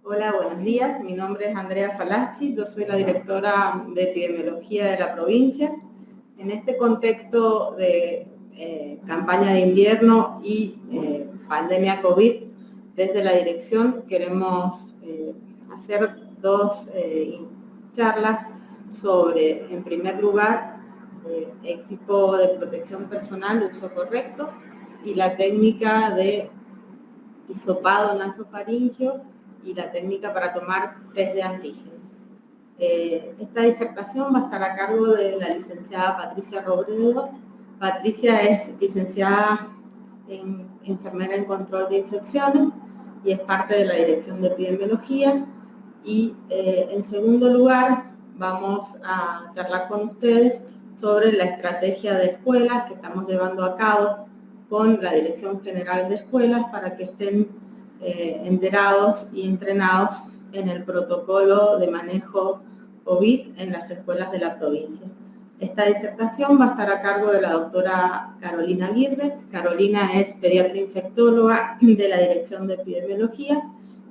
Hola, buenos días. Mi nombre es Andrea Falaschi, yo soy la directora de epidemiología de la provincia. En este contexto de campaña de invierno y pandemia COVID, desde la dirección queremos hacer dos charlas sobre, en primer lugar, equipo de protección personal, uso correcto, y la técnica de hisopado nasofaríngeo y la técnica para tomar test de antígenos. Esta disertación va a estar a cargo de la licenciada Patricia Robredo. Patricia es licenciada en enfermera en control de infecciones y es parte de la dirección de epidemiología. Y en segundo lugar, vamos a charlar con ustedes sobre la estrategia de escuelas que estamos llevando a cabo con la Dirección General de Escuelas para que estén enterados y entrenados en el protocolo de manejo COVID en las escuelas de la provincia. Esta disertación va a estar a cargo de la doctora Carolina Aguirre. Carolina es pediatra infectóloga de la Dirección de Epidemiología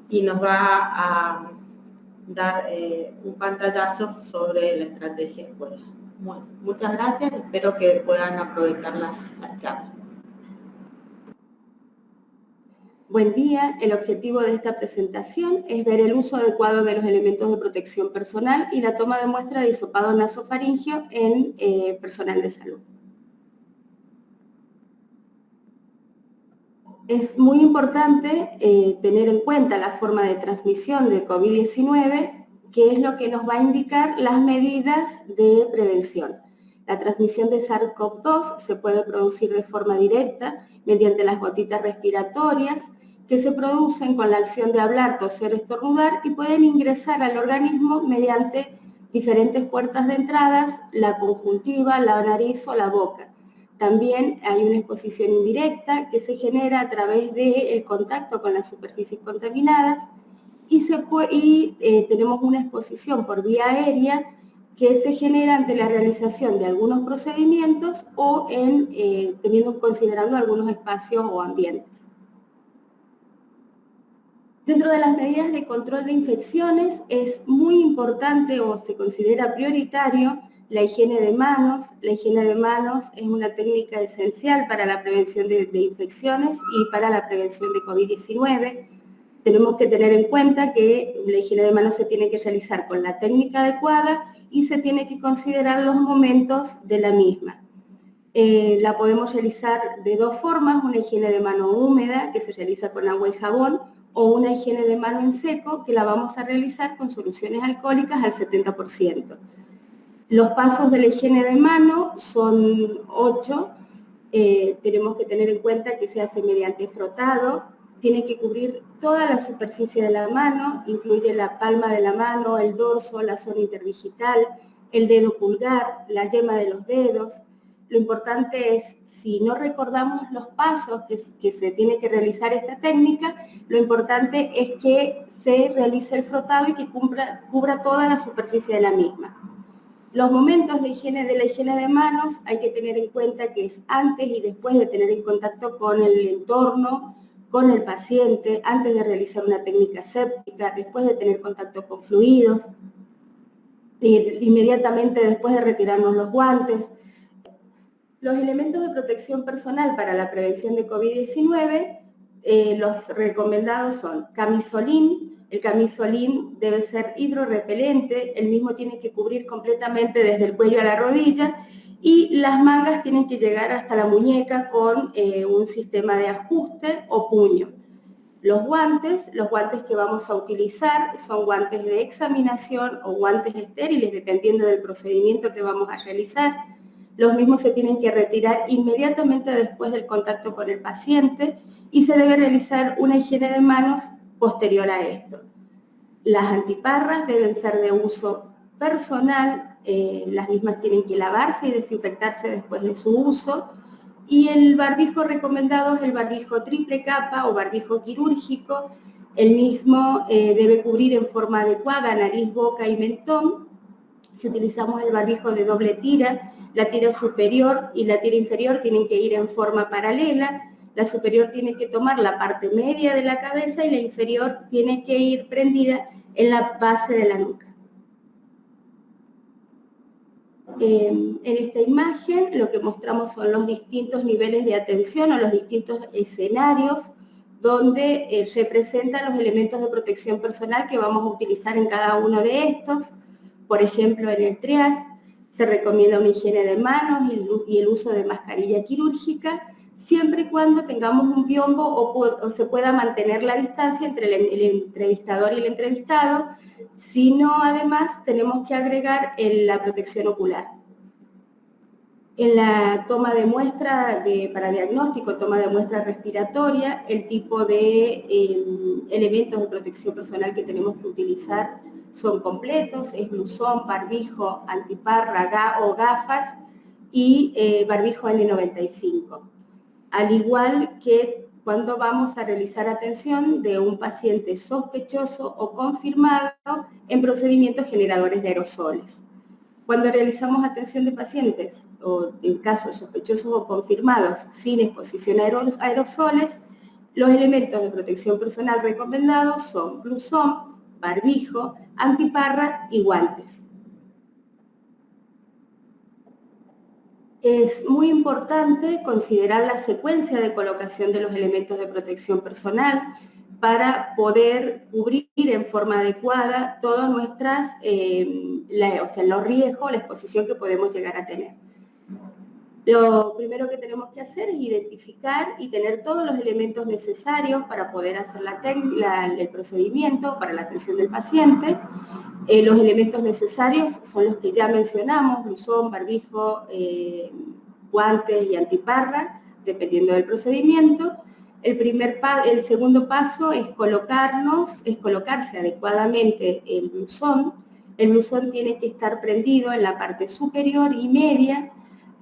y nos va a dar un pantallazo sobre la estrategia escuela. Bueno, muchas gracias, espero que puedan aprovechar las charlas. Buen día, el objetivo de esta presentación es ver el uso adecuado de los elementos de protección personal y la toma de muestra de hisopado nasofaríngeo en personal de salud. Es muy importante tener en cuenta la forma de transmisión de COVID-19, que es lo que nos va a indicar las medidas de prevención. La transmisión de SARS-CoV-2 se puede producir de forma directa mediante las gotitas respiratorias que se producen con la acción de hablar, toser, estornudar y pueden ingresar al organismo mediante diferentes puertas de entradas, la conjuntiva, la nariz o la boca. También hay una exposición indirecta que se genera a través del contacto con las superficies contaminadas y tenemos una exposición por vía aérea que se genera ante la realización de algunos procedimientos o considerando algunos espacios o ambientes. Dentro de las medidas de control de infecciones es muy importante o se considera prioritario la higiene de manos. La higiene de manos es una técnica esencial para la prevención de infecciones y para la prevención de COVID-19. Tenemos que tener en cuenta que la higiene de manos se tiene que realizar con la técnica adecuada y se tiene que considerar los momentos de la misma. La podemos realizar de dos formas, una higiene de mano húmeda que se realiza con agua y jabón o una higiene de mano en seco que la vamos a realizar con soluciones alcohólicas al 70%. Los pasos de la higiene de mano son 8. Tenemos que tener en cuenta que se hace mediante frotado, tiene que cubrir toda la superficie de la mano, incluye la palma de la mano, el dorso, la zona interdigital, el dedo pulgar, la yema de los dedos. Lo importante es, si no recordamos los pasos que se tiene que realizar esta técnica, lo importante es que se realice el frotado y que cubra toda la superficie de la misma. Los momentos de la higiene de manos hay que tener en cuenta que es antes y después de tener en contacto con el entorno, con el paciente, antes de realizar una técnica séptica, después de tener contacto con fluidos, inmediatamente después de retirarnos los guantes. Los elementos de protección personal para la prevención de COVID-19, los recomendados son camisolín. El camisolín debe ser hidrorrepelente, el mismo tiene que cubrir completamente desde el cuello a la rodilla y las mangas tienen que llegar hasta la muñeca con un sistema de ajuste o puño. Los guantes que vamos a utilizar son guantes de examinación o guantes estériles, dependiendo del procedimiento que vamos a realizar. Los mismos se tienen que retirar inmediatamente después del contacto con el paciente y se debe realizar una higiene de manos posterior a esto. Las antiparras deben ser de uso personal, las mismas tienen que lavarse y desinfectarse después de su uso. Y el barbijo recomendado es el barbijo triple capa o barbijo quirúrgico. El mismo debe cubrir en forma adecuada nariz, boca y mentón. Si utilizamos el barbijo de doble tira, la tira superior y la tira inferior tienen que ir en forma paralela. La superior tiene que tomar la parte media de la cabeza y la inferior tiene que ir prendida en la base de la nuca. En esta imagen lo que mostramos son los distintos niveles de atención o los distintos escenarios donde representan los elementos de protección personal que vamos a utilizar en cada uno de estos. Por ejemplo, en el triage se recomienda una higiene de manos y el uso de mascarilla quirúrgica, siempre y cuando tengamos un biombo o se pueda mantener la distancia entre el entrevistador y el entrevistado. Si no, además, tenemos que agregar la protección ocular. En la toma de muestra para diagnóstico, toma de muestra respiratoria, el tipo de elementos de protección personal que tenemos que utilizar son completos, es blusón, barbijo, antiparra o gafas y barbijo N95. Al igual que cuando vamos a realizar atención de un paciente sospechoso o confirmado en procedimientos generadores de aerosoles. Cuando realizamos atención de pacientes, o en casos sospechosos o confirmados sin exposición a aerosoles, los elementos de protección personal recomendados son blusón, barbijo, antiparra y guantes. Es muy importante considerar la secuencia de colocación de los elementos de protección personal para poder cubrir en forma adecuada todas nuestras, los riesgos, la exposición que podemos llegar a tener. Lo primero que tenemos que hacer es identificar y tener todos los elementos necesarios para poder hacer el procedimiento para la atención del paciente. Los elementos necesarios son los que ya mencionamos, blusón, barbijo, guantes y antiparra, dependiendo del procedimiento. El segundo paso es colocarse adecuadamente el blusón. El blusón tiene que estar prendido en la parte superior y media,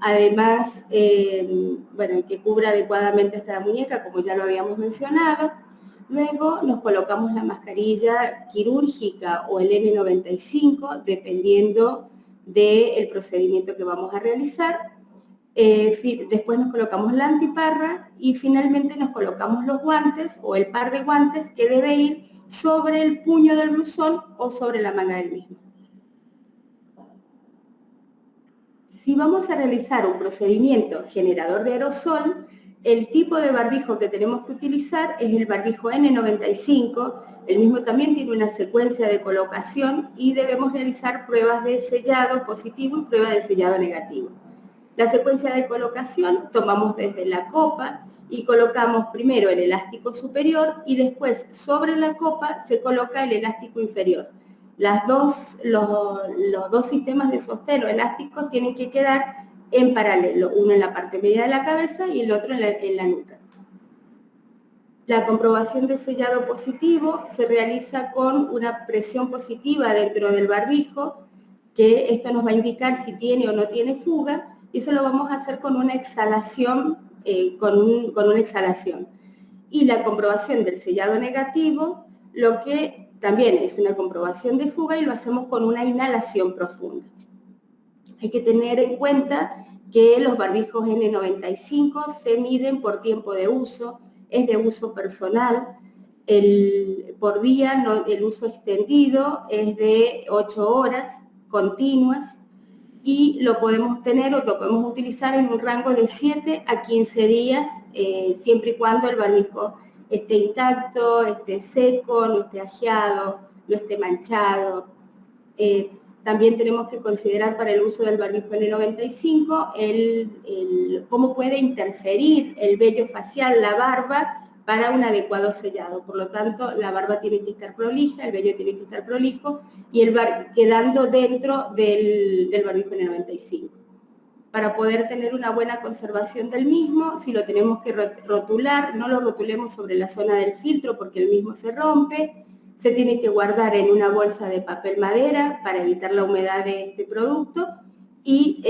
además, que cubra adecuadamente esta muñeca, como ya lo habíamos mencionado. Luego nos colocamos la mascarilla quirúrgica o el N95, dependiendo del procedimiento que vamos a realizar. Después nos colocamos la antiparra y finalmente nos colocamos los guantes o el par de guantes que debe ir sobre el puño del blusón o sobre la manga del mismo. Si vamos a realizar un procedimiento generador de aerosol, el tipo de barbijo que tenemos que utilizar es el barbijo N95. El mismo también tiene una secuencia de colocación y debemos realizar pruebas de sellado positivo y pruebas de sellado negativo. La secuencia de colocación tomamos desde la copa y colocamos primero el elástico superior y después sobre la copa se coloca el elástico inferior. Los dos sistemas de sostén o elásticos tienen que quedar en paralelo, uno en la parte media de la cabeza y el otro en la nuca. La comprobación de sellado positivo se realiza con una presión positiva dentro del barbijo, que esto nos va a indicar si tiene o no tiene fuga, y eso lo vamos a hacer con una exhalación, Y la comprobación del sellado negativo, lo que también es una comprobación de fuga y lo hacemos con una inhalación profunda. Hay que tener en cuenta que los barbijos N95 se miden por tiempo de uso, es de uso personal. Por día el uso extendido es de 8 horas continuas y lo podemos tener o lo podemos utilizar en un rango de 7 a 15 días, siempre y cuando el barbijo esté intacto, esté seco, no esté ajeado, no esté manchado. También tenemos que considerar para el uso del barbijo N95 cómo puede interferir el vello facial, la barba, para un adecuado sellado. Por lo tanto, la barba tiene que estar prolija, el vello tiene que estar prolijo y quedando dentro del barbijo N95. Para poder tener una buena conservación del mismo, si lo tenemos que rotular, no lo rotulemos sobre la zona del filtro porque el mismo se rompe. Se tiene que guardar en una bolsa de papel madera para evitar la humedad de este producto y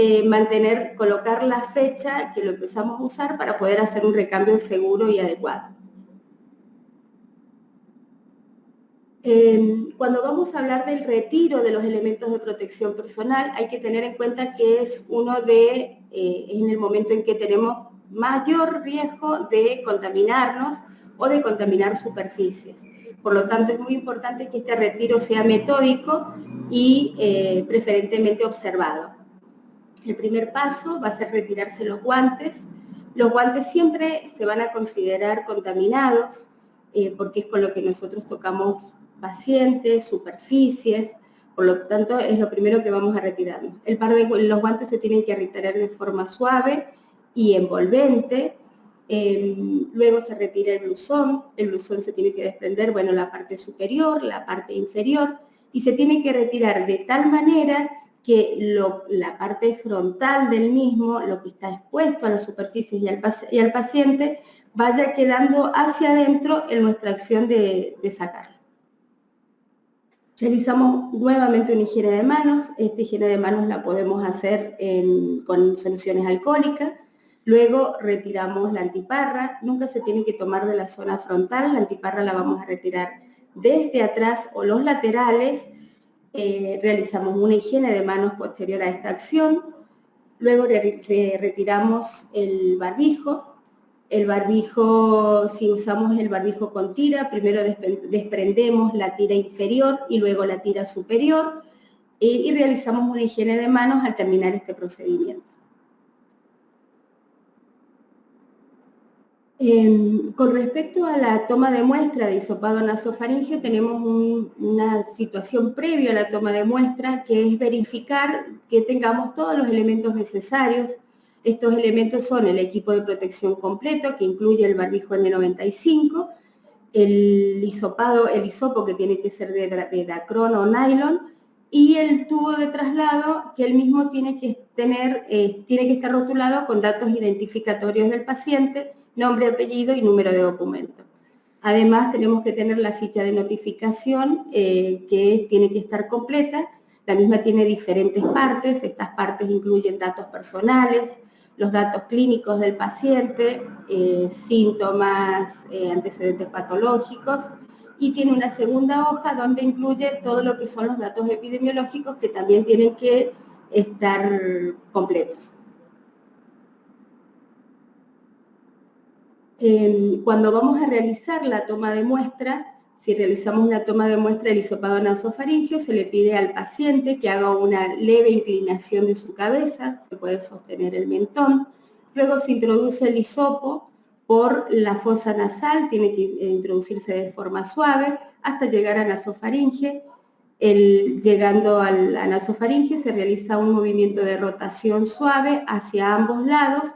colocar la fecha que lo empezamos a usar para poder hacer un recambio seguro y adecuado. Cuando vamos a hablar del retiro de los elementos de protección personal, hay que tener en cuenta que es en el momento en que tenemos mayor riesgo de contaminarnos o de contaminar superficies. Por lo tanto, es muy importante que este retiro sea metódico y preferentemente observado. El primer paso va a ser retirarse los guantes. Los guantes siempre se van a considerar contaminados porque es con lo que nosotros tocamos pacientes, superficies, por lo tanto es lo primero que vamos a retirarnos. Los guantes se tienen que retirar de forma suave y envolvente. Luego se retira el blusón se tiene que desprender, bueno, la parte superior, la parte inferior, y se tiene que retirar de tal manera que la parte frontal del mismo, lo que está expuesto a las superficies y al paciente, vaya quedando hacia adentro en nuestra acción de sacarlo. Realizamos nuevamente una higiene de manos. Esta higiene de manos la podemos hacer con soluciones alcohólicas. Luego retiramos la antiparra. Nunca se tiene que tomar de la zona frontal. La antiparra la vamos a retirar desde atrás o los laterales. Realizamos una higiene de manos posterior a esta acción. Luego retiramos el barbijo. El barbijo, si usamos el barbijo con tira, primero desprendemos la tira inferior y luego la tira superior y realizamos una higiene de manos al terminar este procedimiento. Con respecto a la toma de muestra de hisopado nasofaríngeo, tenemos una situación previa a la toma de muestra, que es verificar que tengamos todos los elementos necesarios. Estos elementos son el equipo de protección completo, que incluye el barbijo N95, el hisopo que tiene que ser de dacrón o nylon, y el tubo de traslado, que el mismo tiene que estar rotulado con datos identificatorios del paciente, nombre, apellido y número de documento. Además, tenemos que tener la ficha de notificación, que tiene que estar completa. La misma tiene diferentes partes. Estas partes incluyen datos personales, los datos clínicos del paciente, síntomas, antecedentes patológicos, y tiene una segunda hoja donde incluye todo lo que son los datos epidemiológicos que también tienen que estar completos. Cuando vamos a realizar la toma de muestra, si realizamos una toma de muestra del hisopado nasofaríngeo, se le pide al paciente que haga una leve inclinación de su cabeza, se puede sostener el mentón, luego se introduce el hisopo por la fosa nasal, tiene que introducirse de forma suave hasta llegar a nasofaringe. Llegando a la nasofaringe se realiza un movimiento de rotación suave hacia ambos lados,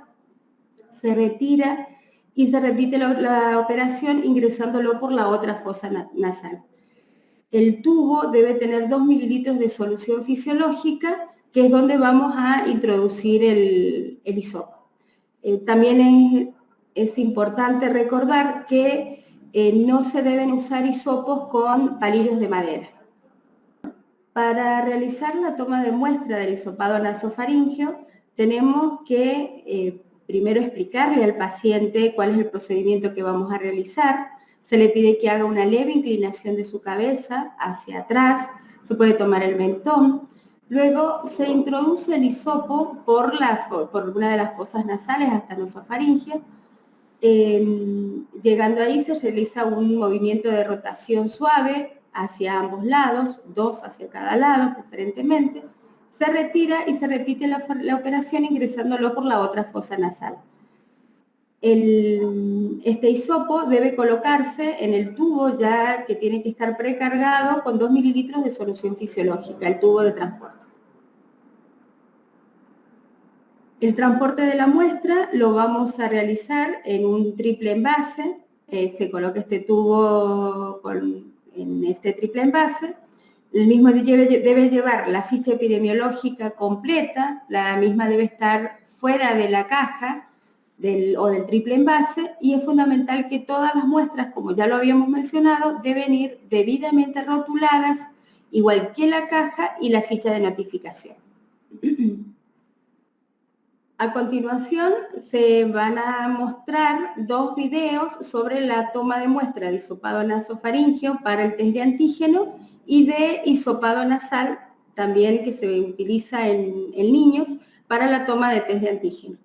se retira y se repite la operación ingresándolo por la otra fosa nasal. El tubo debe tener 2 mililitros de solución fisiológica, que es donde vamos a introducir el hisopo. También es importante recordar que no se deben usar hisopos con palillos de madera. Para realizar la toma de muestra del hisopado nasofaríngeo, tenemos que primero explicarle al paciente cuál es el procedimiento que vamos a realizar. Se le pide que haga una leve inclinación de su cabeza hacia atrás, se puede tomar el mentón. Luego se introduce el hisopo por una de las fosas nasales hasta nasofaringe. Llegando ahí se realiza un movimiento de rotación suave hacia ambos lados, 2 hacia cada lado preferentemente. Se retira y se repite la operación ingresándolo por la otra fosa nasal. Este hisopo debe colocarse en el tubo ya que tiene que estar precargado con 2 mililitros de solución fisiológica, el tubo de transporte. El transporte de la muestra lo vamos a realizar en un triple envase. Se coloca este tubo en este triple envase. El mismo debe llevar la ficha epidemiológica completa, la misma debe estar fuera de la caja o del triple envase, y es fundamental que todas las muestras, como ya lo habíamos mencionado, deben ir debidamente rotuladas, igual que la caja y la ficha de notificación. A continuación se van a mostrar 2 videos sobre la toma de muestra de hisopado nasofaríngeo para el test de antígeno y de hisopado nasal, también que se utiliza en niños para la toma de test de antígeno.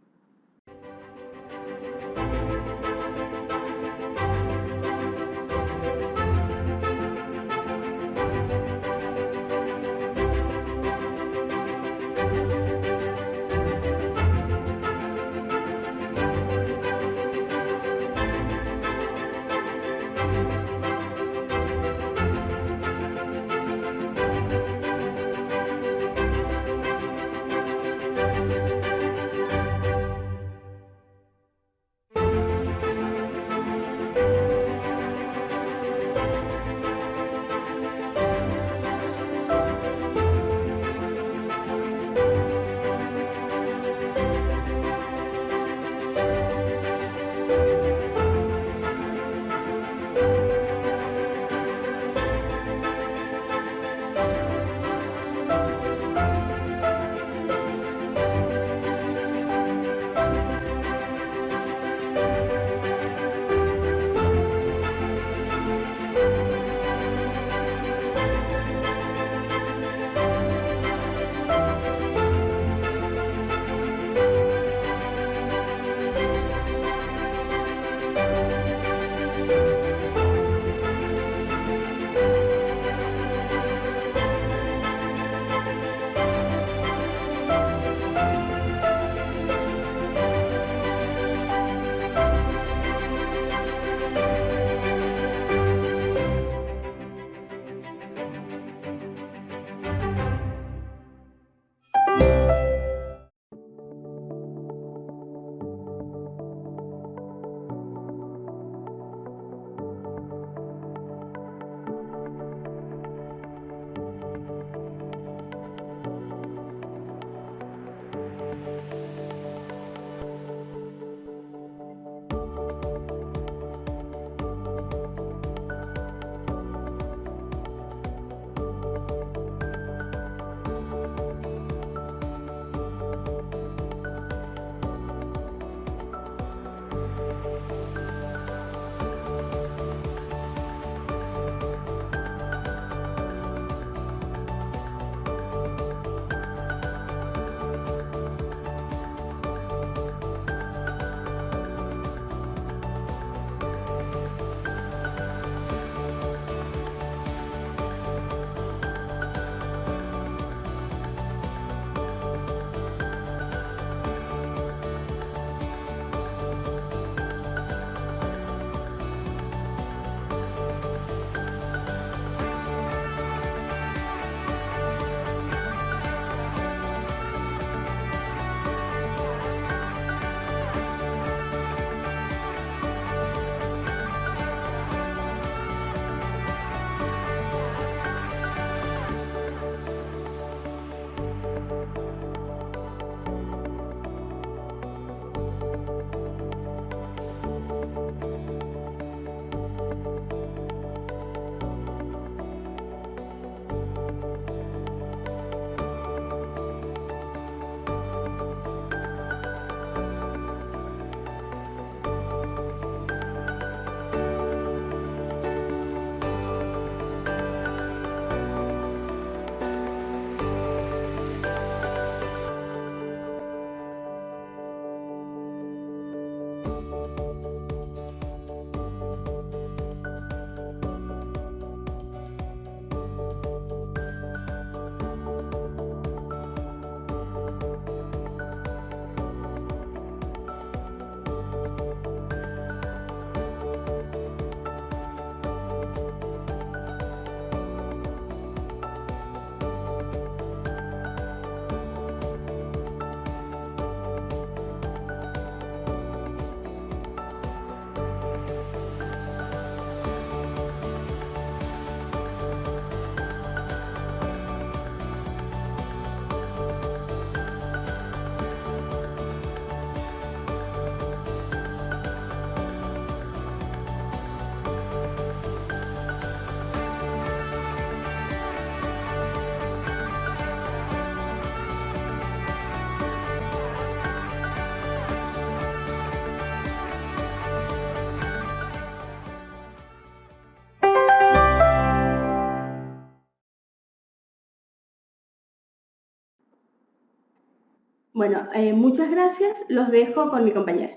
Bueno, muchas gracias. Los dejo con mi compañera.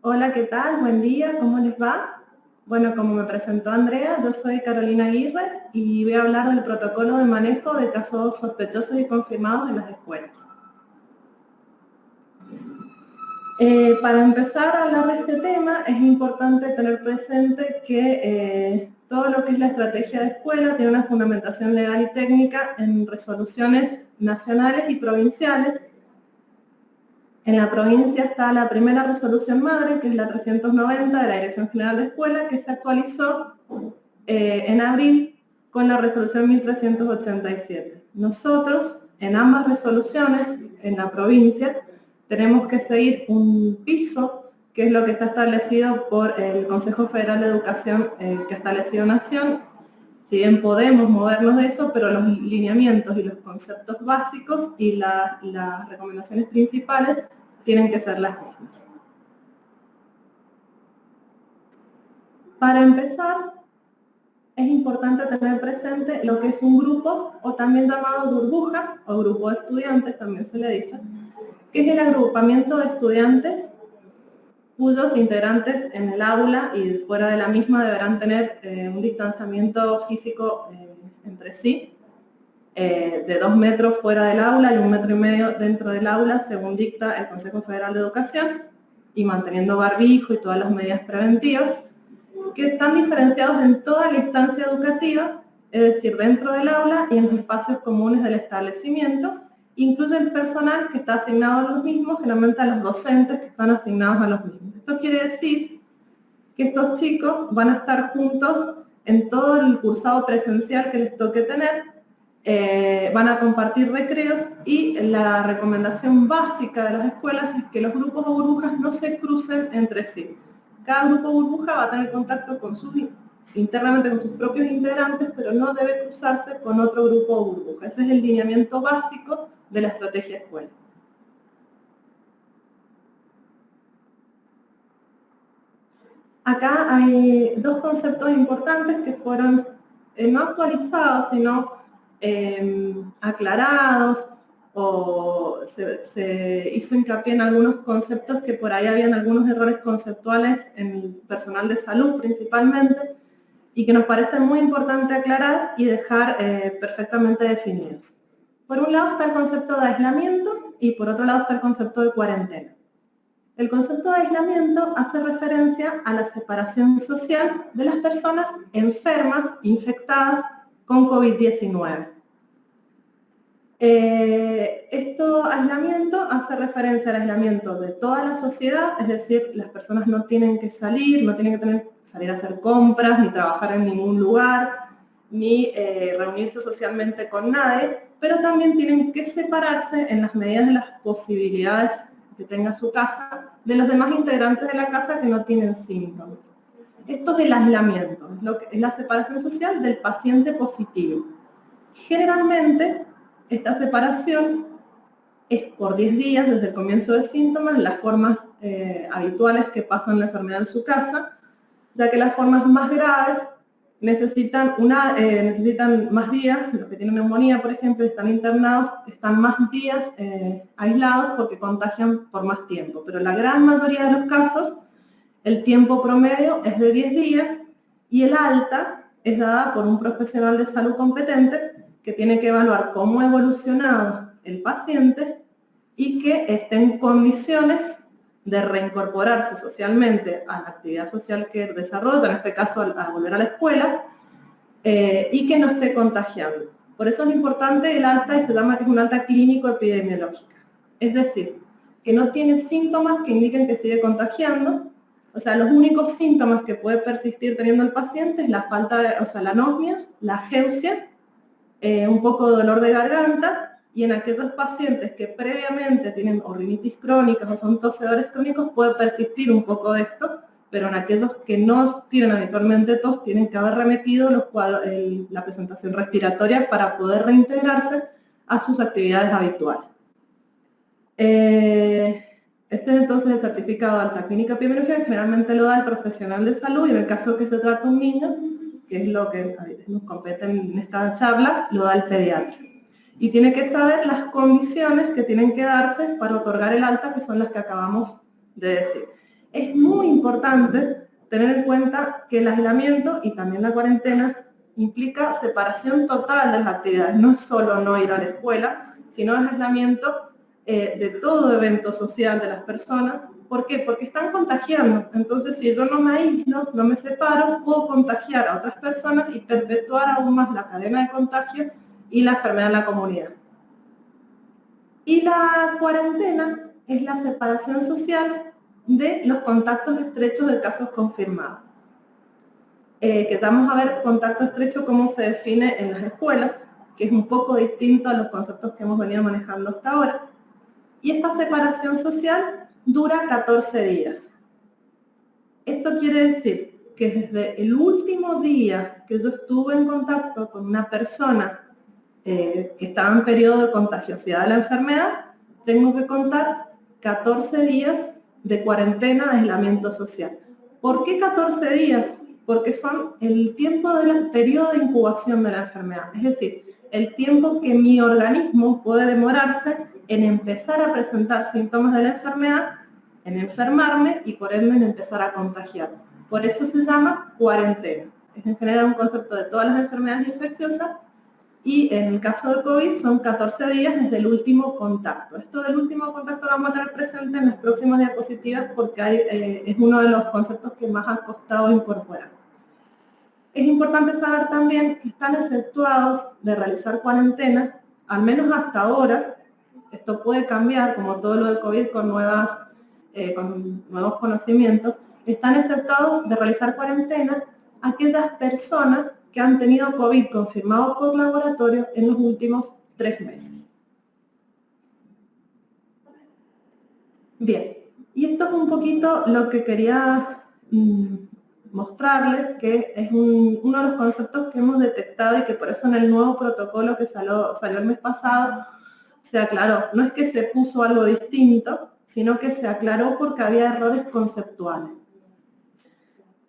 Hola, ¿qué tal? Buen día, ¿cómo les va? Bueno, como me presentó Andrea, yo soy Carolina Aguirre y voy a hablar del protocolo de manejo de casos sospechosos y confirmados en las escuelas. Para empezar a hablar de este tema, es importante tener presente que todo lo que es la estrategia de escuela tiene una fundamentación legal y técnica en resoluciones nacionales y provinciales. En la provincia está la primera resolución madre, que es la 390 de la Dirección General de Escuela, que se actualizó en abril con la resolución 1387. Nosotros, en ambas resoluciones, en la provincia, tenemos que seguir un piso, que es lo que está establecido por el Consejo Federal de Educación que ha establecido Nación. Si bien podemos movernos de eso, pero los lineamientos y los conceptos básicos y las recomendaciones principales tienen que ser las mismas. Para empezar, es importante tener presente lo que es un grupo, o también llamado burbuja, o grupo de estudiantes, también se le dice, que es el agrupamiento de estudiantes cuyos integrantes en el aula y fuera de la misma deberán tener un distanciamiento físico entre sí, de 2 metros fuera del aula y 1,5 metros dentro del aula, según dicta el Consejo Federal de Educación, y manteniendo barbijo y todas las medidas preventivas, que están diferenciados en toda la instancia educativa, es decir, dentro del aula y en los espacios comunes del establecimiento. Incluye el personal que está asignado a los mismos, generalmente a los docentes que están asignados a los mismos. Esto quiere decir que estos chicos van a estar juntos en todo el cursado presencial que les toque tener, van a compartir recreos y la recomendación básica de las escuelas es que los grupos o burbujas no se crucen entre sí. Cada grupo burbuja va a tener contacto con internamente con sus propios integrantes, pero no debe cruzarse con otro grupo o burbuja. Ese es el lineamiento básico de la estrategia de escuela. Acá hay dos conceptos importantes que fueron no actualizados, sino aclarados, o se hizo hincapié en algunos conceptos que por ahí habían algunos errores conceptuales en el personal de salud principalmente, y que nos parece muy importante aclarar y dejar perfectamente definidos. Por un lado está el concepto de aislamiento y por otro lado está el concepto de cuarentena. El concepto de aislamiento hace referencia a la separación social de las personas enfermas, infectadas con COVID-19. Este aislamiento hace referencia al aislamiento de toda la sociedad, es decir, las personas no tienen que salir, no tienen que salir a hacer compras, ni trabajar en ningún lugar, ni reunirse socialmente con nadie, pero también tienen que separarse en las medidas de las posibilidades que tenga su casa, de los demás integrantes de la casa que no tienen síntomas. Esto es el aislamiento, es la separación social del paciente positivo. Generalmente, esta separación es por 10 días desde el comienzo de síntomas, las formas habituales que pasan la enfermedad en su casa, ya que las formas más graves necesitan más días. Los que tienen neumonía, por ejemplo, están internados, están más días aislados porque contagian por más tiempo. Pero la gran mayoría de los casos, el tiempo promedio es de 10 días y el alta es dada por un profesional de salud competente que tiene que evaluar cómo ha evolucionado el paciente y que esté en condiciones de reincorporarse socialmente a la actividad social que desarrolla, en este caso a volver a la escuela, y que no esté contagiando. Por eso es importante el alta, y se llama que es un alta clínico-epidemiológica. Es decir, que no tiene síntomas que indiquen que sigue contagiando. O sea, los únicos síntomas que puede persistir teniendo el paciente es la la anosmia, la ageusia, un poco de dolor de garganta, y en aquellos pacientes que previamente tienen o rinitis crónicas o son tosedores crónicos puede persistir un poco de esto, pero en aquellos que no tienen habitualmente tos tienen que haber remitido la presentación respiratoria para poder reintegrarse a sus actividades habituales. Este es entonces el certificado de alta clínica epidemiológica, que generalmente lo da el profesional de salud, y en el caso que se trata de un niño, que es lo que nos compete en esta charla, lo da el pediatra. y tiene que saber las condiciones que tienen que darse para otorgar el alta, que son las que acabamos de decir. Es muy importante tener en cuenta que el aislamiento y también la cuarentena implica separación total de las actividades. No es solo no ir a la escuela, sino el aislamiento de todo evento social de las personas. ¿Por qué? Porque están contagiando. Entonces, si yo no me aíslo, no me separo, puedo contagiar a otras personas y perpetuar aún más la cadena de contagio y la enfermedad en la comunidad. Y la cuarentena es la separación social de los contactos estrechos de casos confirmados. Que vamos a ver contacto estrecho cómo se define en las escuelas, que es un poco distinto a los conceptos que hemos venido manejando hasta ahora. Y esta separación social dura 14 días. Esto quiere decir que desde el último día que yo estuve en contacto con una persona que estaba en periodo de contagiosidad de la enfermedad, tengo que contar 14 días de cuarentena, de aislamiento social. ¿Por qué 14 días? Porque son el tiempo del periodo de incubación de la enfermedad, es decir, el tiempo que mi organismo puede demorarse en empezar a presentar síntomas de la enfermedad, en enfermarme y por ende en empezar a contagiar. Por eso se llama cuarentena. Es en general un concepto de todas las enfermedades infecciosas y en el caso de COVID son 14 días desde el último contacto. Esto del último contacto lo vamos a tener presente en las próximas diapositivas porque es uno de los conceptos que más ha costado incorporar. Es importante saber también que están exceptuados de realizar cuarentena, al menos hasta ahora. Esto puede cambiar, como todo lo de COVID, con nuevos conocimientos. Están exceptuados de realizar cuarentena aquellas personas que han tenido COVID confirmado por laboratorio en los últimos 3 meses. Bien, y esto es un poquito lo que quería mostrarles, que es uno de los conceptos que hemos detectado y que por eso en el nuevo protocolo que salió el mes pasado se aclaró. No es que se puso algo distinto, sino que se aclaró porque había errores conceptuales.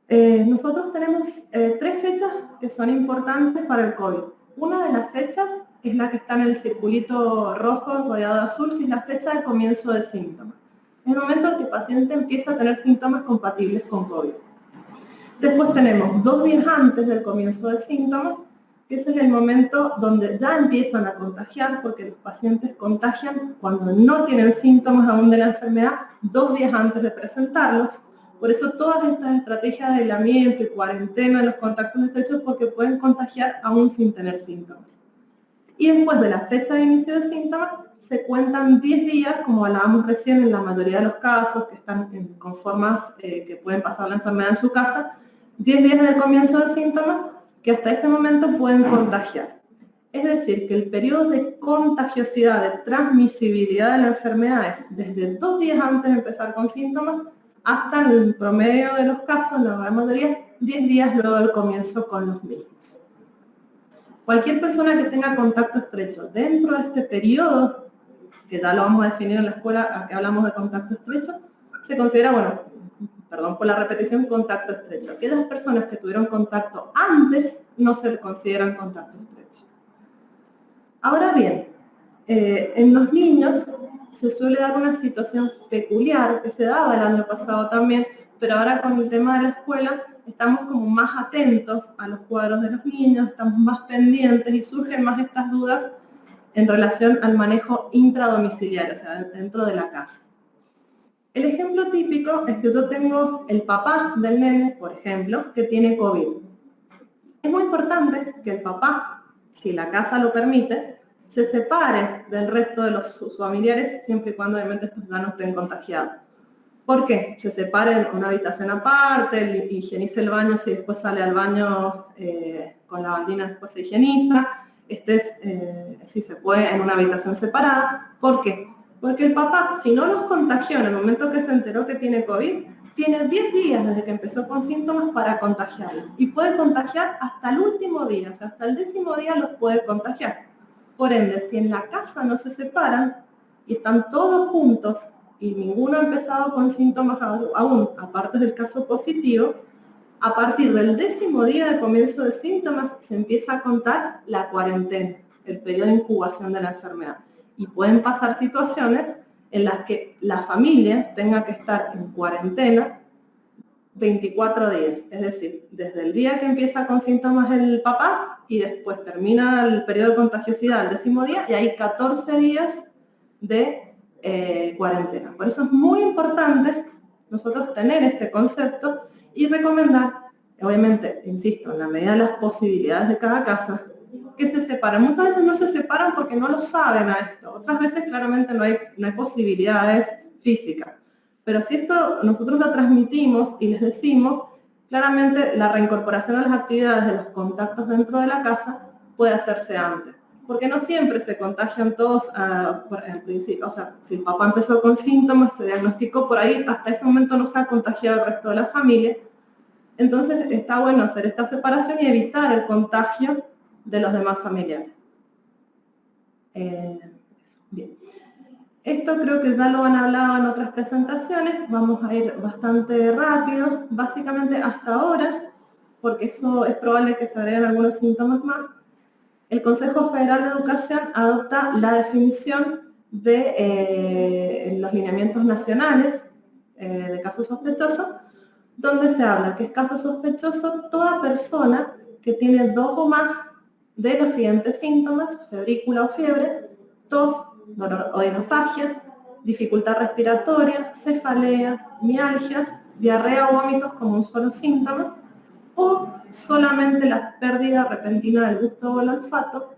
Nosotros tenemos 3 fechas que son importantes para el COVID. Una de las fechas es la que está en el circulito rojo rodeado de azul, que es la fecha de comienzo de síntomas. Es el momento en que el paciente empieza a tener síntomas compatibles con COVID. Después tenemos 2 días antes del comienzo de síntomas, que ese es el momento donde ya empiezan a contagiar, porque los pacientes contagian cuando no tienen síntomas aún de la enfermedad, 2 días antes de presentarlos. Por eso todas estas estrategias de aislamiento y cuarentena en los contactos estrechos, porque pueden contagiar aún sin tener síntomas. Y después de la fecha de inicio de síntomas, se cuentan 10 días, como hablábamos recién en la mayoría de los casos, que están con formas que pueden pasar la enfermedad en su casa, 10 días desde el comienzo de síntomas, que hasta ese momento pueden contagiar. Es decir, que el periodo de contagiosidad, de transmisibilidad de la enfermedad es desde 2 días antes de empezar con síntomas hasta el promedio de los casos, la gran mayoría, 10 días luego del comienzo con los mismos. Cualquier persona que tenga contacto estrecho dentro de este periodo, que ya lo vamos a definir en la escuela, que hablamos de contacto estrecho, se considera, bueno, perdón por la repetición, contacto estrecho. Aquellas personas que tuvieron contacto antes no se consideran contacto estrecho. Ahora bien, en los niños se suele dar una situación peculiar que se daba el año pasado también, pero ahora con el tema de la escuela estamos como más atentos a los cuadros de los niños, estamos más pendientes y surgen más estas dudas en relación al manejo intradomiciliario, o sea, dentro de la casa. El ejemplo típico es que yo tengo el papá del nene, por ejemplo, que tiene COVID. Es muy importante que el papá, si la casa lo permite, se separe del resto de sus familiares, siempre y cuando obviamente estos ya no estén contagiados. ¿Por qué? Se separe en una habitación aparte, higienice el baño, si después sale al baño con la lavandina después se higieniza, si se puede, en una habitación separada. ¿Por qué? Porque el papá, si no los contagió en el momento que se enteró que tiene COVID, tiene 10 días desde que empezó con síntomas para contagiarlo. Y puede contagiar hasta el último día, o sea, hasta el 10º día los puede contagiar. Por ende, si en la casa no se separan y están todos juntos y ninguno ha empezado con síntomas aún, aparte del caso positivo, a partir del 10º día de comienzo de síntomas se empieza a contar la cuarentena. el periodo de incubación de la enfermedad. Y pueden pasar situaciones en las que la familia tenga que estar en cuarentena 24 días, es decir, desde el día que empieza con síntomas el papá y después termina el periodo de contagiosidad el 10º día y hay 14 días de cuarentena. Por eso es muy importante nosotros tener este concepto y recomendar, obviamente, insisto, en la medida de las posibilidades de cada casa, que se separen. Muchas veces no se separan porque no lo saben a esto, otras veces claramente no hay posibilidades físicas. Pero si esto nosotros lo transmitimos y les decimos, claramente la reincorporación a las actividades de los contactos dentro de la casa puede hacerse antes. Porque no siempre se contagian todos al principio. O sea, si el papá empezó con síntomas, se diagnosticó por ahí, hasta ese momento no se ha contagiado el resto de la familia. Entonces está bueno hacer esta separación y evitar el contagio de los demás familiares. Bien. Esto creo que ya lo han hablado en otras presentaciones, vamos a ir bastante rápido, básicamente hasta ahora, porque eso es probable que se agreguen algunos síntomas más. El Consejo Federal de Educación adopta la definición de los lineamientos nacionales de caso sospechoso, donde se habla que es caso sospechoso toda persona que tiene 2 o más de los siguientes síntomas: febrícula o fiebre, tos, dolor o hidrofagia, dificultad respiratoria, cefalea, mialgias, diarrea o vómitos como un solo síntoma, o solamente la pérdida repentina del gusto o el olfato,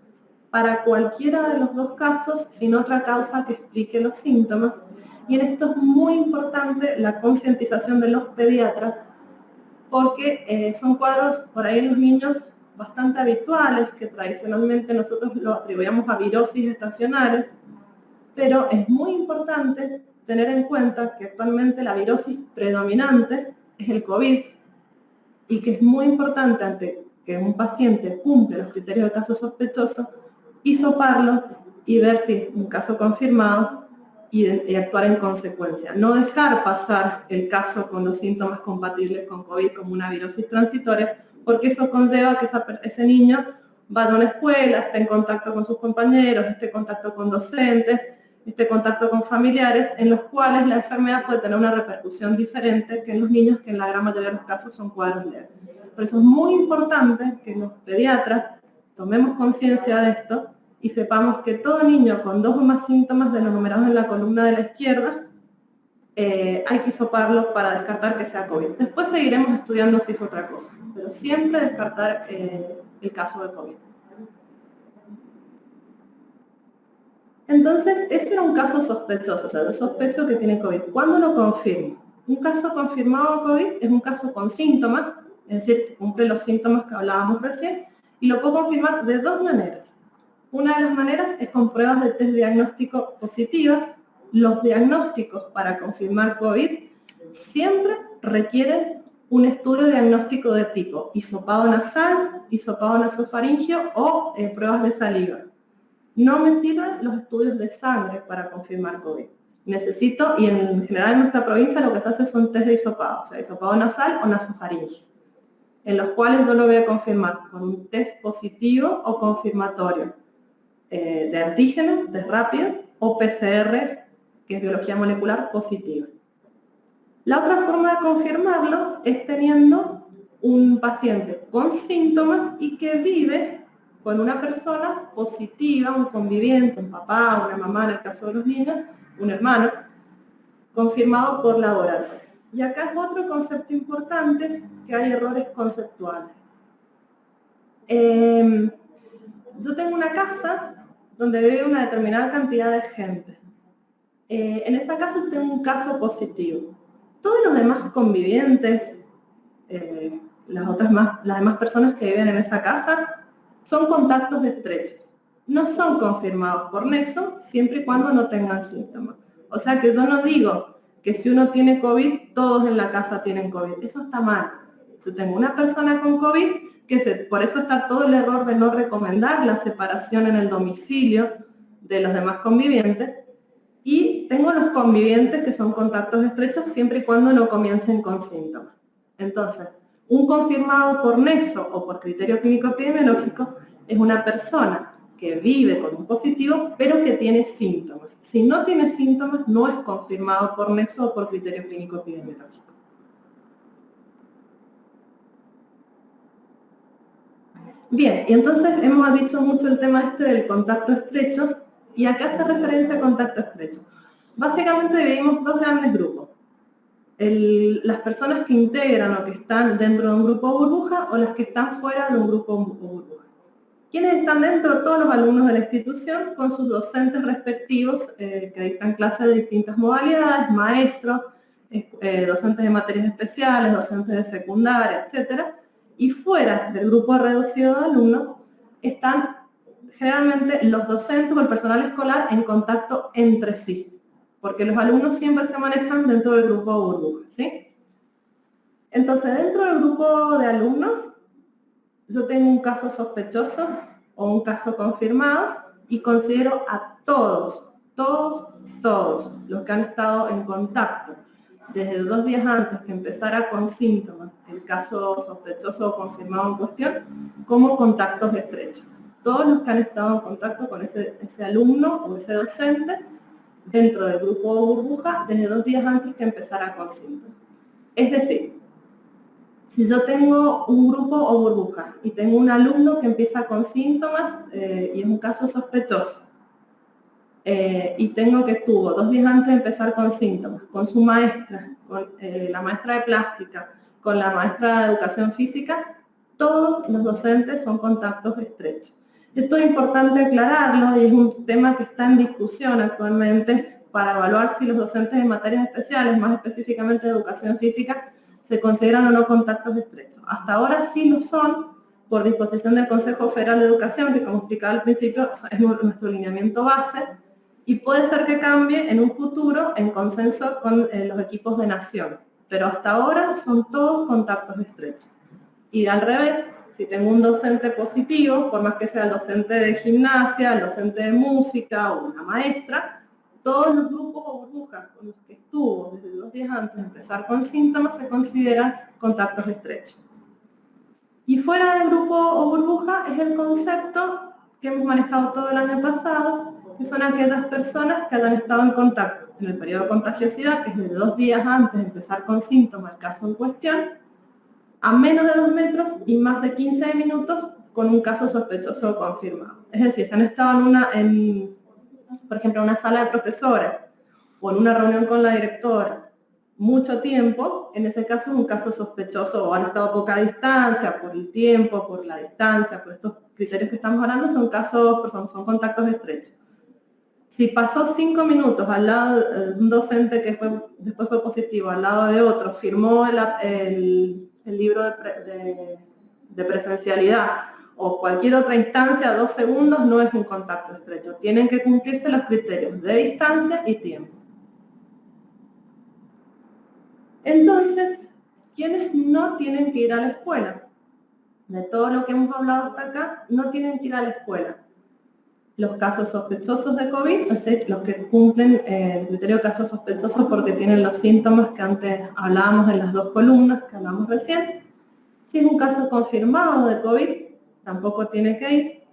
para cualquiera de los 2 casos, sin otra causa que explique los síntomas. Y en esto es muy importante la concientización de los pediatras, porque son cuadros por ahí en los niños bastante habituales, que tradicionalmente nosotros lo atribuíamos a virosis estacionales, pero es muy importante tener en cuenta que actualmente la virosis predominante es el COVID y que es muy importante, ante que un paciente cumple los criterios de caso sospechoso, hisoparlo y ver si es un caso confirmado y actuar en consecuencia. No dejar pasar el caso con los síntomas compatibles con COVID como una virosis transitoria, porque eso conlleva que ese niño va a una escuela, esté en contacto con sus compañeros, esté en contacto con docentes, esté en contacto con familiares, en los cuales la enfermedad puede tener una repercusión diferente que en los niños, que en la gran mayoría de los casos son cuadros leves. Por eso es muy importante que los pediatras tomemos conciencia de esto y sepamos que todo niño con 2 o más síntomas de los numerados en la columna de la izquierda, hay que hisoparlo para descartar que sea COVID. Después seguiremos estudiando si es otra cosa, pero siempre descartar el caso de COVID. Entonces, ese era un caso sospechoso, o sea, yo sospecho que tiene COVID. ¿Cuándo lo confirmo? Un caso confirmado de COVID es un caso con síntomas, es decir, cumple los síntomas que hablábamos recién, y lo puedo confirmar de 2 maneras. Una de las maneras es con pruebas de test diagnóstico positivas. Los diagnósticos para confirmar COVID siempre requieren un estudio diagnóstico de tipo hisopado nasal, hisopado nasofaringeo o pruebas de saliva. No me sirven los estudios de sangre para confirmar COVID. Necesito, y en general en nuestra provincia lo que se hace son test de hisopado, o sea, hisopado nasal o nasofaringeo, en los cuales yo lo voy a confirmar con un test positivo o confirmatorio de antígeno, test rápido, o PCR, que es biología molecular positiva. La otra forma de confirmarlo es teniendo un paciente con síntomas y que vive con una persona positiva, un conviviente, un papá, una mamá, en el caso de los niños, un hermano, confirmado por laboratorio. Y acá es otro concepto importante, que hay errores conceptuales. Yo tengo una casa donde vive una determinada cantidad de gente. En esa casa tengo un caso positivo. Todos los demás convivientes, las demás personas que viven en esa casa, son contactos estrechos. No son confirmados por nexo, siempre y cuando no tengan síntomas. O sea que yo no digo que si uno tiene COVID, todos en la casa tienen COVID. Eso está mal. Yo tengo una persona con COVID, por eso está todo el error de no recomendar la separación en el domicilio de los demás convivientes. Y tengo los convivientes que son contactos estrechos siempre y cuando no comiencen con síntomas. Entonces, un confirmado por nexo o por criterio clínico epidemiológico es una persona que vive con un positivo, pero que tiene síntomas. Si no tiene síntomas, no es confirmado por nexo o por criterio clínico epidemiológico. Bien, y entonces hemos dicho mucho el tema este del contacto estrecho, y acá hace referencia a contacto estrecho. Básicamente dividimos dos grandes grupos. Las personas que integran o que están dentro de un grupo burbuja o las que están fuera de un grupo burbuja. ¿Quiénes están dentro? Todos los alumnos de la institución con sus docentes respectivos que dictan clases de distintas modalidades, maestros, docentes de materias especiales, docentes de secundaria, etcétera. Y fuera del grupo reducido de alumnos están generalmente los docentes o el personal escolar en contacto entre sí, porque los alumnos siempre se manejan dentro del grupo burbuja, ¿sí? Entonces, dentro del grupo de alumnos, yo tengo un caso sospechoso o un caso confirmado y considero a todos los que han estado en contacto desde 2 días antes que empezara con síntomas, el caso sospechoso o confirmado en cuestión, como contactos estrechos. Todos los que han estado en contacto con ese alumno o ese docente dentro del grupo burbuja desde 2 días antes que empezara con síntomas. Es decir, si yo tengo un grupo o burbuja y tengo un alumno que empieza con síntomas y es un caso sospechoso, y tengo que estuvo 2 días antes de empezar con síntomas, con su maestra, con la maestra de plástica, con la maestra de educación física, todos los docentes son contactos estrechos. Esto es importante aclararlo y es un tema que está en discusión actualmente para evaluar si los docentes de materias especiales, más específicamente de educación física, se consideran o no contactos estrechos. Hasta ahora sí lo son, por disposición del Consejo Federal de Educación, que como explicaba al principio, es nuestro lineamiento base, y puede ser que cambie en un futuro en consenso con los equipos de nación. Pero hasta ahora son todos contactos estrechos. Y al revés, si tengo un docente positivo, por más que sea el docente de gimnasia, el docente de música o una maestra, todos los grupos o burbujas con los que estuvo desde 2 días antes de empezar con síntomas se consideran contactos estrechos. Y fuera del grupo o burbuja es el concepto que hemos manejado todo el año pasado, que son aquellas personas que hayan estado en contacto en el periodo de contagiosidad, que es de 2 días antes de empezar con síntomas el caso en cuestión, a menos de 2 metros y más de 15 minutos con un caso sospechoso o confirmado. Es decir, si han estado por ejemplo, en una sala de profesores o en una reunión con la directora mucho tiempo, en ese caso es un caso sospechoso o han estado a poca distancia por el tiempo, por la distancia, por estos criterios que estamos hablando, son contactos estrechos. Si pasó 5 minutos al lado de un docente que después fue positivo, al lado de otro, firmó el libro de presencialidad o cualquier otra instancia, 2 segundos no es un contacto estrecho. Tienen que cumplirse los criterios de distancia y tiempo. Entonces, ¿quiénes no tienen que ir a la escuela? De todo lo que hemos hablado hasta acá, no tienen que ir a la escuela. Los casos sospechosos de COVID, es decir, los que cumplen el criterio de casos sospechosos porque tienen los síntomas que antes hablábamos en las 2 columnas que hablamos recién. Si es un caso confirmado de COVID, tampoco tiene que ir.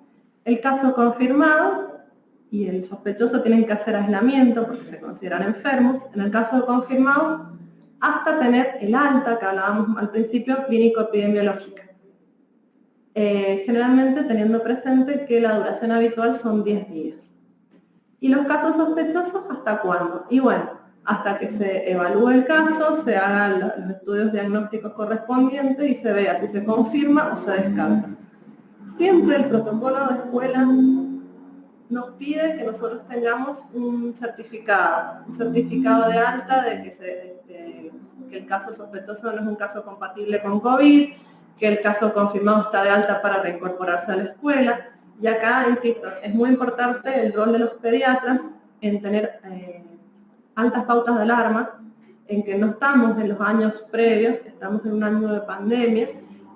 El caso confirmado y el sospechoso tienen que hacer aislamiento porque se consideran enfermos. En el caso de confirmados, hasta tener el alta que hablábamos al principio, clínico-epidemiológica. Generalmente teniendo presente que la duración habitual son 10 días. ¿Y los casos sospechosos hasta cuándo? Y bueno, hasta que se evalúe el caso, se hagan los estudios diagnósticos correspondientes y se vea si se confirma o se descarta. Siempre el protocolo de escuelas nos pide que nosotros tengamos un certificado de alta de que el caso sospechoso no es un caso compatible con COVID, que el caso confirmado está de alta para reincorporarse a la escuela. Y acá, insisto, es muy importante el rol de los pediatras en tener altas pautas de alarma, en que no estamos en los años previos, estamos en un año de pandemia,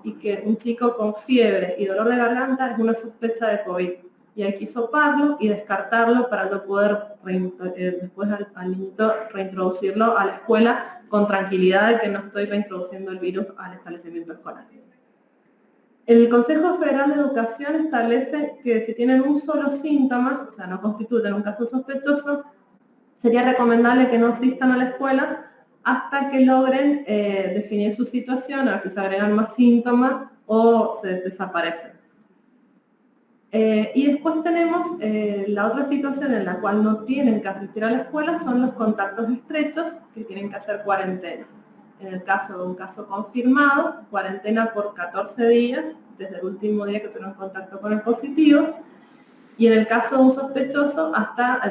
y que un chico con fiebre y dolor de garganta es una sospecha de COVID. Y hay que hisoparlo y descartarlo para yo poder después al niñito reintroducirlo a la escuela con tranquilidad de que no estoy reintroduciendo el virus al establecimiento escolar. El Consejo Federal de Educación establece que si tienen un solo síntoma, o sea, no constituyen un caso sospechoso, sería recomendable que no asistan a la escuela hasta que logren definir su situación, a ver si se agregan más síntomas o se desaparecen. Y después tenemos la otra situación en la cual no tienen que asistir a la escuela, son los contactos estrechos que tienen que hacer cuarentena. En el caso de un caso confirmado, cuarentena por 14 días, desde el último día que tuvieron contacto con el positivo, y en el caso de un sospechoso,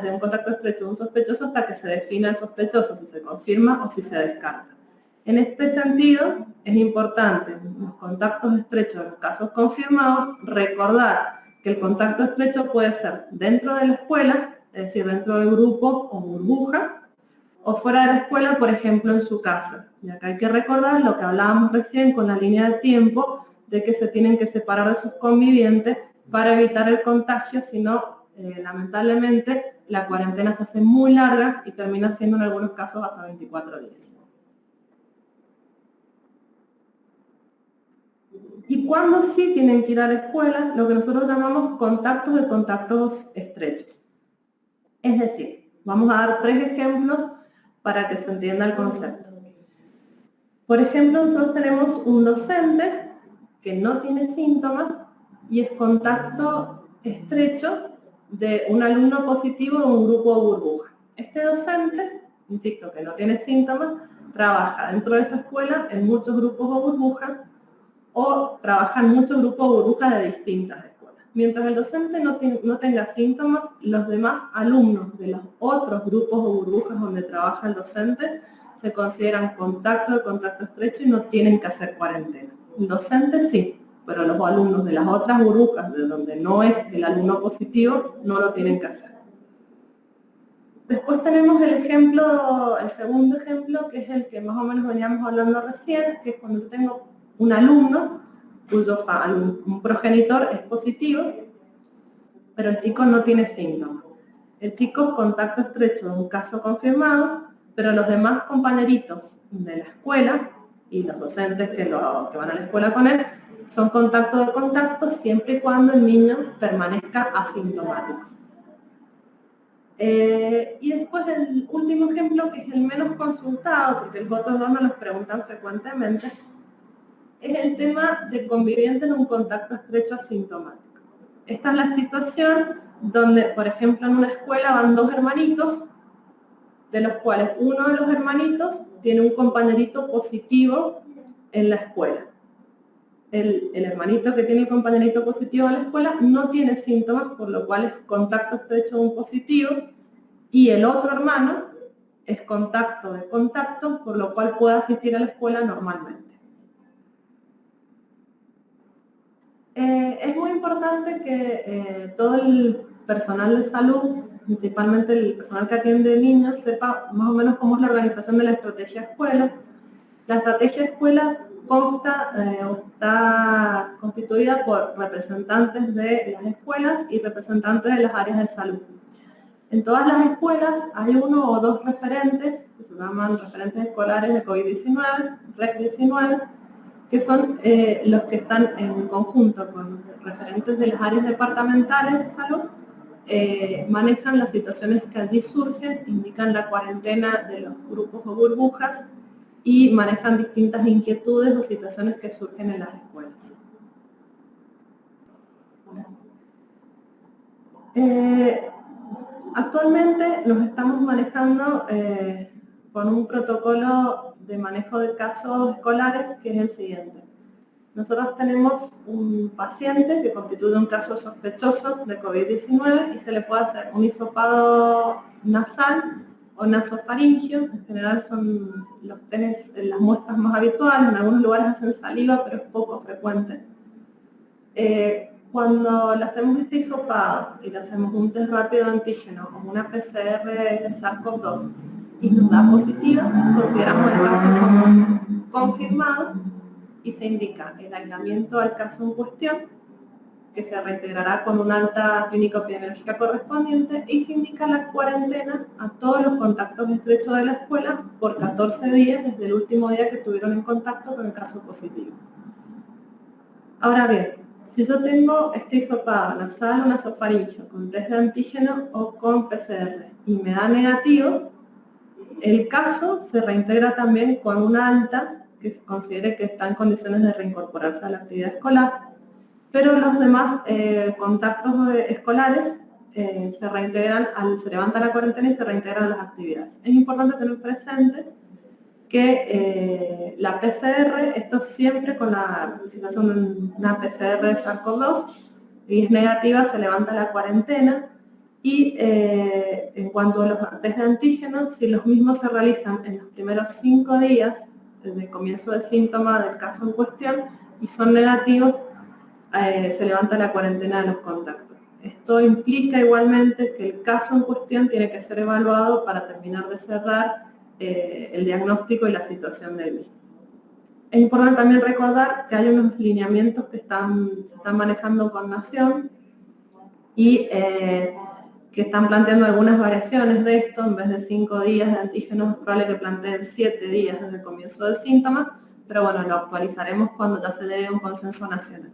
de un contacto estrecho de un sospechoso, hasta que se defina el sospechoso, si se confirma o si se descarta. En este sentido, es importante, en los contactos estrechos de los casos confirmados, recordar que el contacto estrecho puede ser dentro de la escuela, es decir, dentro del grupo o burbuja, o fuera de la escuela, por ejemplo, en su casa. Y acá hay que recordar lo que hablábamos recién con la línea de tiempo, de que se tienen que separar de sus convivientes para evitar el contagio, si no, lamentablemente, la cuarentena se hace muy larga y termina siendo en algunos casos hasta 24 días. Y cuando sí tienen que ir a la escuela, lo que nosotros llamamos contactos de contactos estrechos. Es decir, vamos a dar 3 ejemplos para que se entienda el concepto. Por ejemplo, nosotros tenemos un docente que no tiene síntomas y es contacto estrecho de un alumno positivo de un grupo burbuja. Este docente, insisto, que no tiene síntomas, trabaja dentro de esa escuela en muchos grupos o burbujas, o trabaja en muchos grupos o burbujas de distintas escuelas. Mientras el docente no tenga síntomas, los demás alumnos de los otros grupos o burbujas donde trabaja el docente se consideran contacto de contacto estrecho y no tienen que hacer cuarentena. El docente sí, pero los alumnos de las otras burbujas, de donde no es el alumno positivo, no lo tienen que hacer. Después tenemos el segundo ejemplo, que es el que más o menos veníamos hablando recién, que es cuando yo tengo un alumno cuyo un progenitor es positivo, pero el chico no tiene síntomas. El chico es contacto estrecho de un caso confirmado, pero los demás compañeritos de la escuela y los docentes que van a la escuela con él son contacto de contacto siempre y cuando el niño permanezca asintomático. Y después el último ejemplo, que es el menos consultado, porque los otros dos me los preguntan frecuentemente, es el tema de convivientes de un contacto estrecho asintomático. Esta es la situación donde, por ejemplo, en una escuela van 2 hermanitos, de los cuales uno de los hermanitos tiene un compañerito positivo en la escuela. El hermanito que tiene el compañerito positivo en la escuela no tiene síntomas, por lo cual es contacto estrecho de un positivo, y el otro hermano es contacto de contacto, por lo cual puede asistir a la escuela normalmente. Es muy importante que todo el personal de salud, principalmente el personal que atiende niños, sepa más o menos cómo es la organización de la estrategia escuela. La estrategia escuela está constituida por representantes de las escuelas y representantes de las áreas de salud. En todas las escuelas hay 1 o 2 referentes, que se llaman referentes escolares de COVID-19, REC-19, que son los que están en conjunto con los referentes de las áreas departamentales de salud, manejan las situaciones que allí surgen, indican la cuarentena de los grupos o burbujas y manejan distintas inquietudes o situaciones que surgen en las escuelas. Actualmente nos estamos manejando con un protocolo de manejo de casos escolares que es el siguiente. Nosotros tenemos un paciente que constituye un caso sospechoso de COVID-19 y se le puede hacer un hisopado nasal o nasofaringio. En general son las muestras más habituales, en algunos lugares hacen saliva, pero es poco frecuente. Cuando le hacemos este hisopado y le hacemos un test rápido de antígeno o una PCR de SARS-CoV-2 y nos da positiva, consideramos el caso como confirmado y se indica el aislamiento al caso en cuestión, que se reintegrará con una alta clínico-epidemiológica correspondiente, y se indica la cuarentena a todos los contactos estrechos de la escuela por 14 días desde el último día que tuvieron en contacto con el caso positivo. Ahora bien, si yo tengo este hisopado nasal o nasofaringeo con test de antígeno o con PCR y me da negativo, el caso se reintegra también con una alta que se considere que está en condiciones de reincorporarse a la actividad escolar, pero los demás contactos escolares se reintegran, se levanta la cuarentena y se reintegran las actividades. Es importante tener presente que la PCR, esto siempre con la participación de una PCR de SARS-CoV-2 y es negativa, se levanta la cuarentena. Y en cuanto a los test de antígenos, si los mismos se realizan en los primeros 5 días desde el comienzo del síntoma del caso en cuestión y son negativos, se levanta la cuarentena de los contactos. Esto implica igualmente que el caso en cuestión tiene que ser evaluado para terminar de cerrar el diagnóstico y la situación del mismo. Es importante también recordar que hay unos lineamientos que se están manejando con Nación y que están planteando algunas variaciones de esto. En vez de 5 días de antígenos, es probable que planteen 7 días desde el comienzo del síntoma, pero bueno, lo actualizaremos cuando ya se dé un consenso nacional.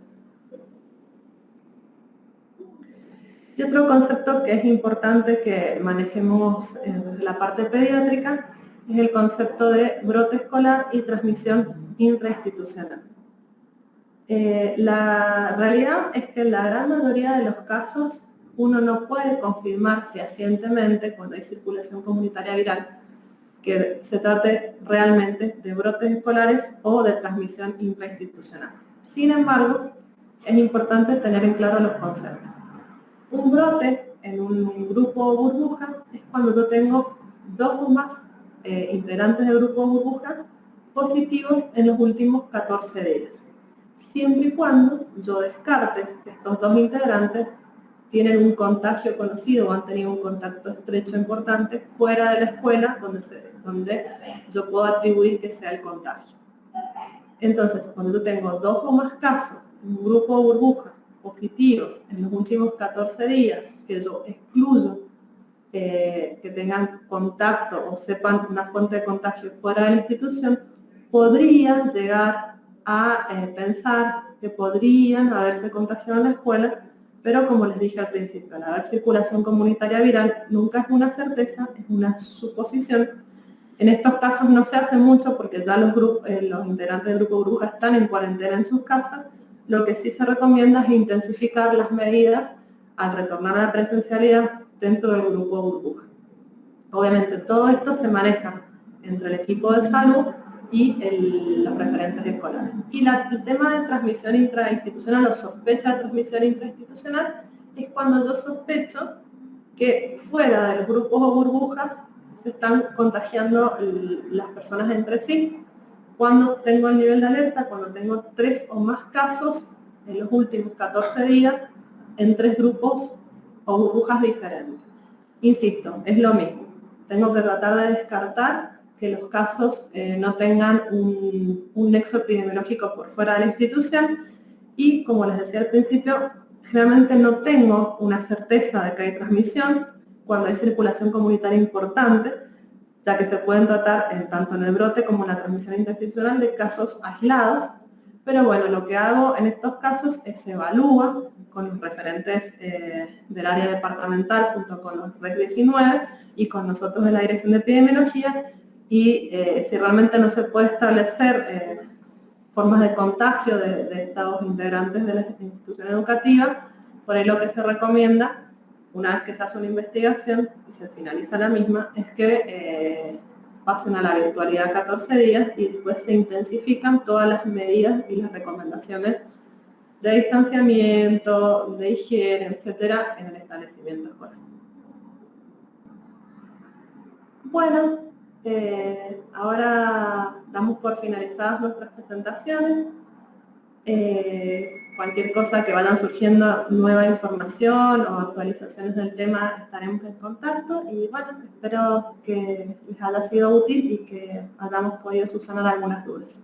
Y otro concepto que es importante que manejemos desde la parte pediátrica es el concepto de brote escolar y transmisión intrainstitucional. La realidad es que en la gran mayoría de los casos uno no puede confirmar fehacientemente cuando hay circulación comunitaria viral que se trate realmente de brotes escolares o de transmisión intrainstitucional. Sin embargo, es importante tener en claro los conceptos. Un brote en un grupo burbuja es cuando yo tengo 2 o más integrantes del grupo burbuja positivos en los últimos 14 días. Siempre y cuando yo descarte que estos 2 integrantes tienen un contagio conocido o han tenido un contacto estrecho importante fuera de la escuela donde yo puedo atribuir que sea el contagio. Entonces, cuando yo tengo 2 o más casos en un grupo burbuja positivos en los últimos 14 días, que yo excluyo que tengan contacto o sepan una fuente de contagio fuera de la institución, podrían llegar a pensar que podrían haberse contagiado en la escuela, pero como les dije al principio, al haber circulación comunitaria viral nunca es una certeza, es una suposición. En estos casos no se hace mucho porque ya los integrantes del grupo burbuja están en cuarentena en sus casas. Lo que sí se recomienda es intensificar las medidas al retornar a la presencialidad dentro del grupo burbuja. Obviamente todo esto se maneja entre el equipo de salud y los referentes escolares. Y el tema de transmisión intrainstitucional o sospecha de transmisión intrainstitucional es cuando yo sospecho que fuera de los grupos o burbujas se están contagiando las personas entre sí. Cuando tengo el nivel de alerta, cuando tengo 3 o más casos en los últimos 14 días en 3 grupos o burbujas diferentes. Insisto, es lo mismo. Tengo que tratar de descartar que los casos no tengan un nexo epidemiológico por fuera de la institución y, como les decía al principio, generalmente no tengo una certeza de que hay transmisión cuando hay circulación comunitaria importante, ya que se pueden tratar tanto en el brote como en la transmisión interinstitucional de casos aislados. Pero bueno, lo que hago en estos casos es evaluar con los referentes del área departamental junto con los REC 19 y con nosotros de la Dirección de Epidemiología y si realmente no se puede establecer formas de contagio de estos integrantes de la institución educativa, por ahí lo que se recomienda, una vez que se hace una investigación y se finaliza la misma, es que pasen a la virtualidad 14 días y después se intensifican todas las medidas y las recomendaciones de distanciamiento, de higiene, etcétera, en el establecimiento escolar. Bueno, ahora damos por finalizadas nuestras presentaciones. Cualquier cosa que vayan surgiendo, nueva información o actualizaciones del tema, estaremos en contacto y bueno, espero que les haya sido útil y que hayamos podido subsanar algunas dudas.